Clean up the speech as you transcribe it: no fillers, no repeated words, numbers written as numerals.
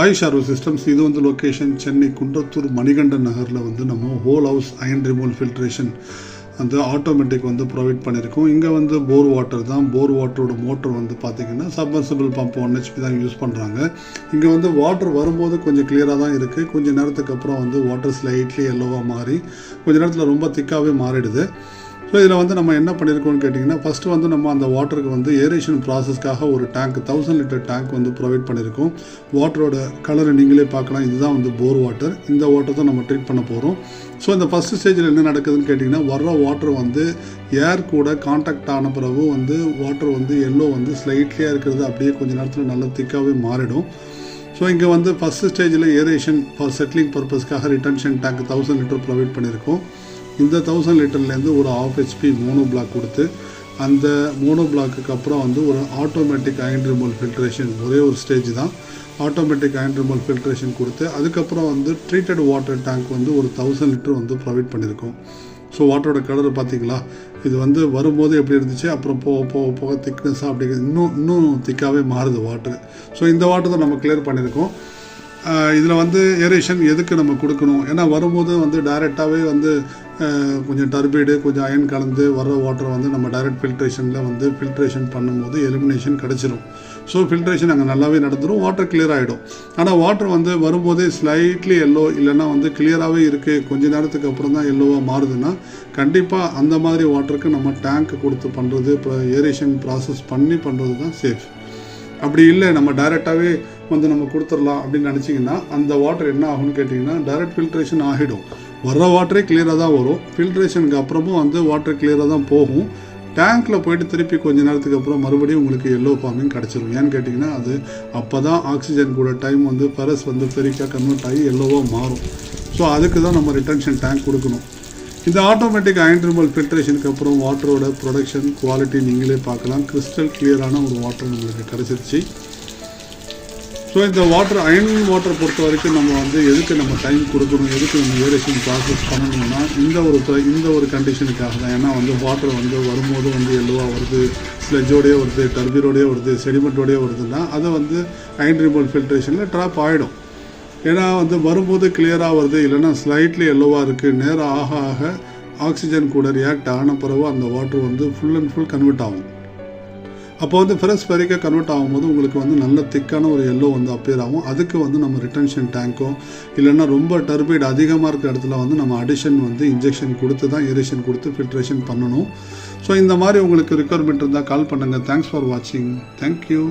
AYUSH RO systems இது வந்து location Chennai Kundrathur Manikandan நகரில் வந்து நம்ம whole house iron removal filtration அந்த ஆட்டோமேட்டிக் வந்து ப்ரொவைட் பண்ணியிருக்கோம். இங்கே வந்து போர் வாட்டர் தான். போர் வாட்டரோட மோட்டர் வந்து பார்த்திங்கன்னா சப்மர்சிபிள் பம்ப் 1 HP தான் யூஸ் பண்ணுறாங்க. இங்கே வந்து வாட்டர் வரும்போது கொஞ்சம் கிளியராக தான் இருக்குது. கொஞ்சம் நேரத்துக்கு அப்புறம் வந்து வாட்டர் ஸ்லைட்லி எல்லோவாக மாறி கொஞ்சம் நேரத்தில் ரொம்ப திக்காகவே மாறிடுது. ஸோ இதில் வந்து நம்ம என்ன பண்ணியிருக்கோம்னு கேட்டிங்கன்னா, ஃபஸ்ட்டு வந்து நம்ம அந்த வாட்டருக்கு வந்து ஏரேஷன் ப்ராசஸ்க்காக ஒரு டேங்க் 1000 லிட்டர் டேங்க் வந்து ப்ரொவைட் பண்ணியிருக்கோம். வாட்டரோட கலரை நீங்களே பார்க்கலாம். இதுதான் வந்து போர் வாட்டர். இந்த வாட்டர் தான் நம்ம ட்ரீட் பண்ண போகிறோம். ஸோ இந்த ஃபஸ்ட்டு ஸ்டேஜில் என்ன நடக்குதுன்னு கேட்டிங்கன்னா, வர்ற வாட்டர் வந்து ஏர் கூட கான்டாக்ட் ஆன பிறகு வந்து வாட்டர் வந்து எல்லோ வந்து ஸ்லைட்லியாக இருக்கிறது அப்படியே கொஞ்சம் நேரத்தில் நல்லா திக்காகவே மாறிடும். ஸோ இங்கே வந்து ஃபஸ்ட்டு ஸ்டேஜில் ஏரேஷன் ஃபார் செட்டிலிங் பர்பஸ்க்காக ரிட்டன்ஷன் டேங்க் 1000 லிட்டர் ப்ரொவைட் பண்ணியிருக்கோம். இந்த 1000 லிட்டர்லேருந்து ஒரு 1/2 HP மோனோ பிளாக் கொடுத்து அந்த மோனோ பிளாக்குக்கு அப்புறம் வந்து ஒரு ஆட்டோமேட்டிக் அயன் ரிமூவல் ஃபில்ட்ரேஷன் ஒரே ஒரு ஸ்டேஜ் தான். ஆட்டோமேட்டிக் அயன் ரிமூவல் ஃபில்ட்ரேஷன் கொடுத்து அதுக்கப்புறம் வந்து ட்ரீட்டட் வாட்டர் டேங்க் வந்து ஒரு 1000 லிட்டர் வந்து ப்ரொவைட் பண்ணியிருக்கோம். ஸோ வாட்டரோட கலர் பார்த்தீங்களா, இது வந்து வரும்போது எப்படி இருந்துச்சு, அப்புறம் போக போக போக திக்னஸாக அப்படி இன்னும் திக்காகவே மாறுது வாட்டர். ஸோ இந்த வாட்டர் தான் நம்ம கிளியர் பண்ணியிருக்கோம். இதில் வந்து ஏரேஷன் எதுக்கு நம்ம கொடுக்கணும், ஏன்னா வரும்போது வந்து டைரெக்டாகவே வந்து கொஞ்சம் டர்பைடு கொஞ்சம் அயன் கலந்து வர்ற வாட்டரை வந்து நம்ம டைரக்ட் ஃபில்ட்ரேஷனில் வந்து ஃபில்ட்ரேஷன் பண்ணும்போது எலிமினேஷன் கிடச்சிரும். ஸோ ஃபில்ட்ரேஷன் அங்கே நல்லாவே நடந்துடும், வாட்டர் கிளியர் ஆகிடும். ஆனால் வாட்டர் வந்து வரும்போதே ஸ்லைட்லி எல்லோ இல்லைன்னா வந்து கிளியராகவே இருக்குது, கொஞ்சம் நேரத்துக்கு அப்புறம் தான் எல்லோவாக மாறுதுன்னா கண்டிப்பாக அந்த மாதிரி வாட்டருக்கு நம்ம டேங்க் கொடுத்து பண்ணுறது, இப்போ ஏரேஷன் ப்ராசஸ் பண்ணி பண்ணுறது தான் சேஃப். அப்படி இல்லை நம்ம டைரெக்டாகவே வந்து நம்ம கொடுத்துடலாம் அப்படின்னு நினச்சிங்கன்னா அந்த வாட்டர் என்ன ஆகும்னு கேட்டிங்கன்னா டைரக்ட் ஃபில்ட்ரேஷன் ஆகிடும். வர்ற வாட்டரே கிளியராக தான் வரும். ஃபில்ட்ரேஷனுக்கு அப்புறமும் வந்து வாட்டர் கிளியராக தான் போகும். டேங்க்கில் போயிட்டு திருப்பி கொஞ்சம் நேரத்துக்கு அப்புறம் மறுபடியும் உங்களுக்கு எல்லோ ஃபார்மிங் கிடச்சிரும். ஏன்னு கேட்டிங்கன்னா அது அப்போ தான் ஆக்சிஜன் கூட டைம் வந்து ஃபெரஸ் வந்து ஃபெரிக்காக கன்வெர்ட் ஆகி எல்லோவாக மாறும். ஸோ அதுக்கு தான் நம்ம ரிட்டன்ஷன் டேங்க் கொடுக்கணும். இந்த ஆட்டோமேட்டிக் அயன் ரிமூவல் ஃபில்ட்ரேஷனுக்கு அப்புறம் வாட்டரோட ப்ரொடக்ஷன் குவாலிட்டி நீங்களே பார்க்கலாம். கிறிஸ்டல் கிளியரான ஒரு வாட்டர் நம்மளுக்கு கிடச்சிருச்சு. ஸோ இந்த வாட்டர் அயன் வாட்டர் பொறுத்த வரைக்கும் நம்ம வந்து எதுக்கு நம்ம டைம் கொடுக்கணும், எதுக்கு நம்ம ஏரேஷன் ப்ராசஸ் பண்ணணும்னா இந்த ஒரு கண்டிஷனுக்காக தான். ஏன்னா வந்து வாட்டர் வந்து வரும்போது வந்து எல்லோவாக வருது, ஸ்லெஜோடையே வருது, டர்பீரோடையே வருது, செடிமெண்ட்டோடையே வருதுன்னா அதை வந்து அயன் ரிமூவல் ஃபில்ட்ரேஷனில் ட்ராப் ஆகிடும். ஏன்னா வந்து வரும்போது கிளியராக வருது, இல்லைன்னா ஸ்லைட்லி எல்லோவாக இருக்குது, நேரம் ஆக ஆக ஆக்சிஜன் கூட ரியாக்ட் ஆன பிறகு அந்த வாட்டர் வந்து ஃபுல் அண்ட் ஃபுல் கன்வெர்ட் ஆகும். அப்போ வந்து ஃபெரஸ் ஃபெரிக்காக கன்வெர்ட் ஆகும்போது உங்களுக்கு வந்து நல்ல திக்கான ஒரு எல்லோ வந்து அப்பியர் ஆகும். அதுக்கு வந்து நம்ம ரிட்டன்ஷன் டேங்க்கோ இல்லைன்னா ரொம்ப டர்பைடு அதிகமாக இருக்கிற இடத்துல வந்து நம்ம அடிஷன் வந்து இன்ஜெக்ஷன் கொடுத்து தான் ஏரேஷன் கொடுத்து ஃபில்ட்ரேஷன் பண்ணணும். ஸோ இந்த மாதிரி உங்களுக்கு ரிக்வயர்மெண்ட் இருந்தால் கால் பண்ணுங்கள். தேங்க்ஸ் ஃபார் வாட்சிங். தேங்க்யூ.